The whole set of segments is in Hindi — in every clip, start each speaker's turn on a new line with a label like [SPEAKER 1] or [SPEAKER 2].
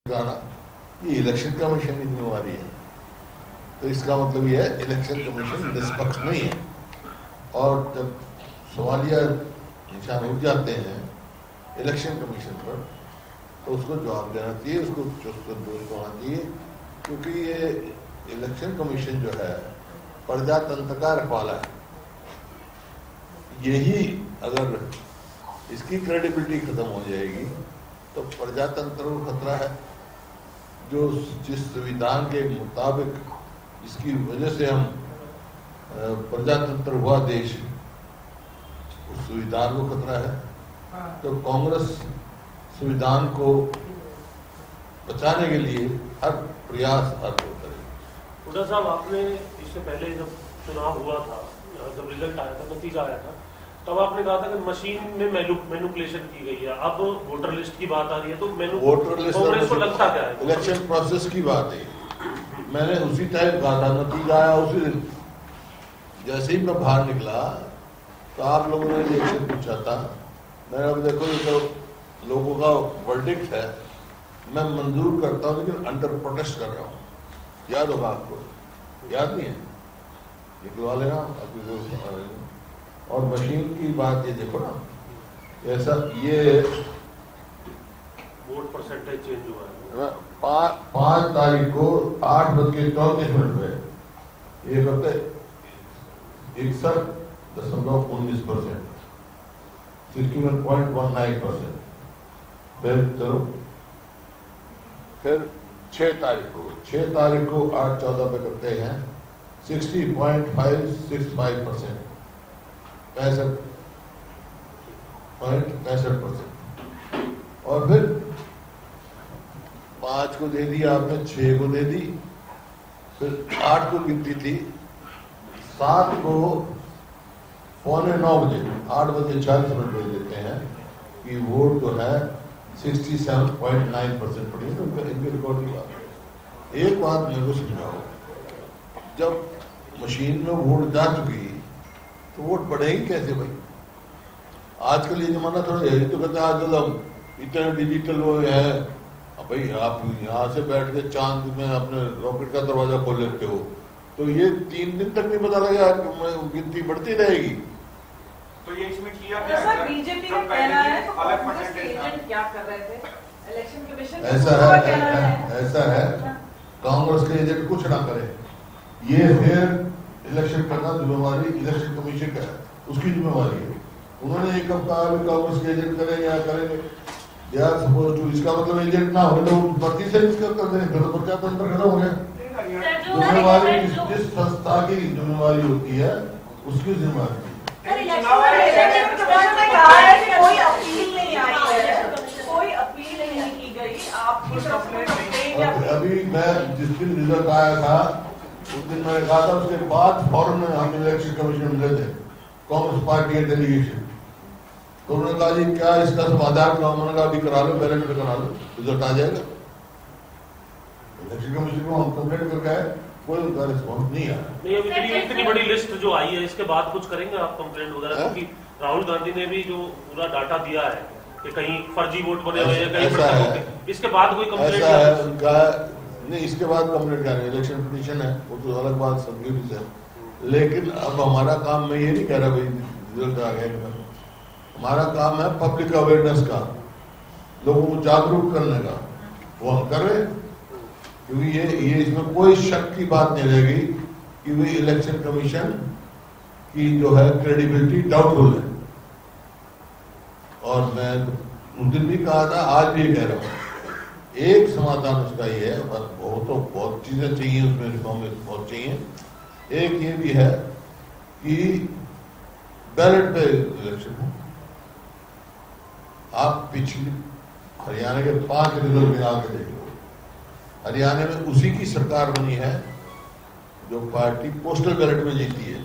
[SPEAKER 1] ये इलेक्शन कमीशन की जिम्मेवारी है, तो इसका मतलब यह है इलेक्शन कमीशन निष्पक्ष नहीं है। और जब सवालिया निशान उठ जाते हैं इलेक्शन कमीशन पर तो उसको जवाब देना चाहिए, उसको चुस्त दुरुस्त होना चाहिए, क्योंकि ये इलेक्शन कमीशन जो है प्रजातंत्र का रखवाला है। यही अगर इसकी क्रेडिबिलिटी खत्म हो जाएगी तो प्रजातंत्र को खतरा है। जो जिस संविधान के मुताबिक इसकी वजह से हम प्रजातंत्र हुआ देश, उस संविधान को खतरा है। तो कांग्रेस संविधान को बचाने के लिए हर प्रयास हर वो करेगी।
[SPEAKER 2] हुड्डा साहब, आपने इससे पहले जब चुनाव हुआ था, जब रिजल्ट आया था, नतीजा आया था, तब आपने कहा था कि मशीन में मैनिपुलेशन की गई है। अब वोटर लिस्ट की बात आ रही है, तो
[SPEAKER 1] वोटर लिस्ट
[SPEAKER 2] कांग्रेस को लगता क्या है?
[SPEAKER 1] इलेक्शन प्रोसेस की बात है। मैंने उसी टाइम कहा था, नतीजा आया उसी दिन। जैसे ही मैं बाहर निकला तो आप लोगों ने इलेक्शन पूछा था, मैंने अब देखो ये तो लोगों का वर्डिक्ट है, मैं मंजूर करता हूँ लेकिन अंडर प्रोटेस्ट कर रहा हूँ। याद होगा आपको? याद नहीं है? निकलवा लेना आपको। और मशीन की बात ये देखो ना, ऐसा ये
[SPEAKER 2] वोट परसेंटेज चेंज हुआ है।
[SPEAKER 1] 5 तारीख को 8:34 पे ये करते 61.19%, 61.19%। फिर चलो, फिर 6 तारीख को 8/14 पे करते हैं 60.565%, 65.65%। और फिर 5 को दे दी आपने, 6 को दे दी, फिर 8 को गिनती थी, 7 को 8:45 बजे 8:40 भेज देते हैं कि वोट जो है 67.9% पड़ी है। तो इनके रिकॉर्ड की बात है। एक बात मेरे को समझाओ, जब मशीन में वोट जा चुकी तो वोट बढ़ेगी कैसे भाई? आजकल ये जमाना थोड़ा है, तो कहते हैं आजकल हम इतने डिजिटल वो है। अब भाई आप यहाँ से बैठ के चांद में अपने रॉकेट का दरवाजा खोल लेते हो, तो ये 3 दिन तक नहीं पता लगेगा, गिनती बढ़ती रहेगी।
[SPEAKER 3] तो ये इसमें किया
[SPEAKER 4] तो सर बीजेपी का कहना है तो कांग्रेस के एजेंट क्या कर रहे थे? इलेक्शन कमीशन
[SPEAKER 1] ऐसा है कांग्रेस के एजेंट कुछ ना करे, ये फिर इलेक्शन करना जिम्मेवारी इलेक्शन कमीशन का है, उसकी जिम्मेवारी है। उन्होंने एक कब कहा कांग्रेस के एजेंट करेंगे या करेंगे, या सपोज टू इसका मतलब एजेंट ना हो तो भर्ती से इसका कर देंगे, फिर तो प्रजातंत्र खत्म हो गया। जिम्मेवारी जिस संस्था की जिम्मेवारी होती है उसकी जिम्मेवारी।
[SPEAKER 4] कोई अपील नहीं आई है, कोई अपील नहीं की गई आपकी तरफ से।
[SPEAKER 1] अभी मैं जिस दिन रिजल्ट आया था उस दिन मैंने कहा था, उसके बाद फौरन हम इलेक्शन कमीशन मिले थे, कांग्रेस पार्टी के डेलीगेशन। तो उन्होंने कहा जी क्या इसका सब आधार का, उन्होंने कहा अभी करा लो, बैलेट में करा लो, रिजल्ट आ जाएगा। इलेक्शन कमीशन को हम कंप्लेंट करके आए, कोई उनका रिस्पॉन्स नहीं आया।
[SPEAKER 2] नहीं, अभी इतनी बड़ी लिस्ट जो आई है, इसके बाद कुछ करेंगे आप कंप्लेंट वगैरह? क्योंकि राहुल गांधी ने भी जो पूरा डाटा दिया है कि कहीं फर्जी वोट बने हुए हैं, कहीं इसके बाद कोई कंप्लेंट
[SPEAKER 1] है उनका नहीं। इसके बाद कंप्लेंट करेंगे, इलेक्शन पिटीशन है वो तो अलग बात सब्जेक्ट है। लेकिन अब हमारा काम, मैं ये नहीं कह रहा भाई रिजल्ट आ गया, हमारा काम है पब्लिक अवेयरनेस का, लोगों को जागरूक करने का, वो हम कर रहे हैं। क्योंकि ये इसमें कोई शक की बात नहीं रहेगी कि वे इलेक्शन कमीशन की जो है क्रेडिबिलिटी डाउटफुल है। और मैं उस दिन भी कहा था, आज भी कह रहा हूँ, एक समाधान उसका ये है, बस बहुत चीजें चाहिए उसमें, रिफॉर्म बहुत चाहिए। एक ये भी है कि बैलेट पे इलेक्शन हो। आप पिछली हरियाणा के 5 रिजल्ट मिला के देखो, हरियाणा में उसी की सरकार बनी है जो पार्टी पोस्टल बैलेट में जीती है।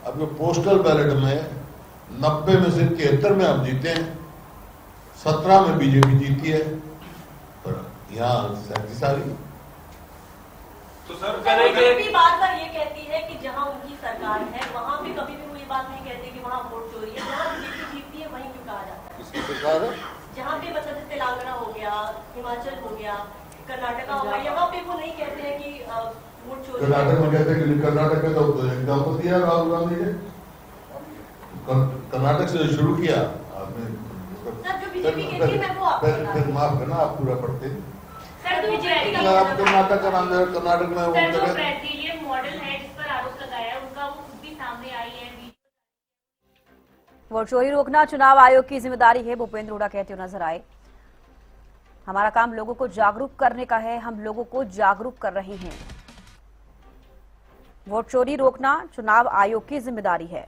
[SPEAKER 1] अब ये पोस्टल बैलेट में 90 में से 73 में हम जीते हैं, 17 में बीजेपी जीती है, पर यहाँ 37 आ गई।
[SPEAKER 3] तो सर
[SPEAKER 4] बीजेपी बार बार ये कहती है कि जहाँ उनकी सरकार है वहाँ भी कभी भी वो ये बात नहीं कहती कि वहाँ वोट चोरी है, जहाँ बीजेपी जीतती है वहीं क्यों कहा जाता है?
[SPEAKER 1] किसकी सरकार है?
[SPEAKER 5] जहाँ पे मतलब तेलंगाना हो गया, हिमाचल हो गया, कर्नाटका हो गया, यहाँ पे वो नहीं कहते हैं कि वोट चोरी।
[SPEAKER 1] कर्नाटक में कहते हैं कि कर्नाटक में तो एग्जाम्पल दिया राहुल गांधी ने, कर्नाटक से शुरू किया आपने।
[SPEAKER 5] सर जो बीजेपी कहती है मैं वो आपको बता
[SPEAKER 1] फिर माफ करना, आप पूरा पढ़ते
[SPEAKER 5] सर जो बीजेपी
[SPEAKER 1] आप कर्नाटक का नाम दे, कर्नाटक में वो
[SPEAKER 6] सर जो
[SPEAKER 1] जगह
[SPEAKER 6] ब्राजीलियन मॉडल है जिस पर आरोप लगाया है उनका वो खुद भी सामने आई है।
[SPEAKER 7] वोट चोरी रोकना चुनाव आयोग की जिम्मेदारी है, भूपेंद्र हुड्डा कहते हुए नजर आए। हमारा काम लोगों को जागरूक करने का है, हम लोगों को जागरूक कर रहे हैं। वोट चोरी रोकना चुनाव आयोग की जिम्मेदारी है।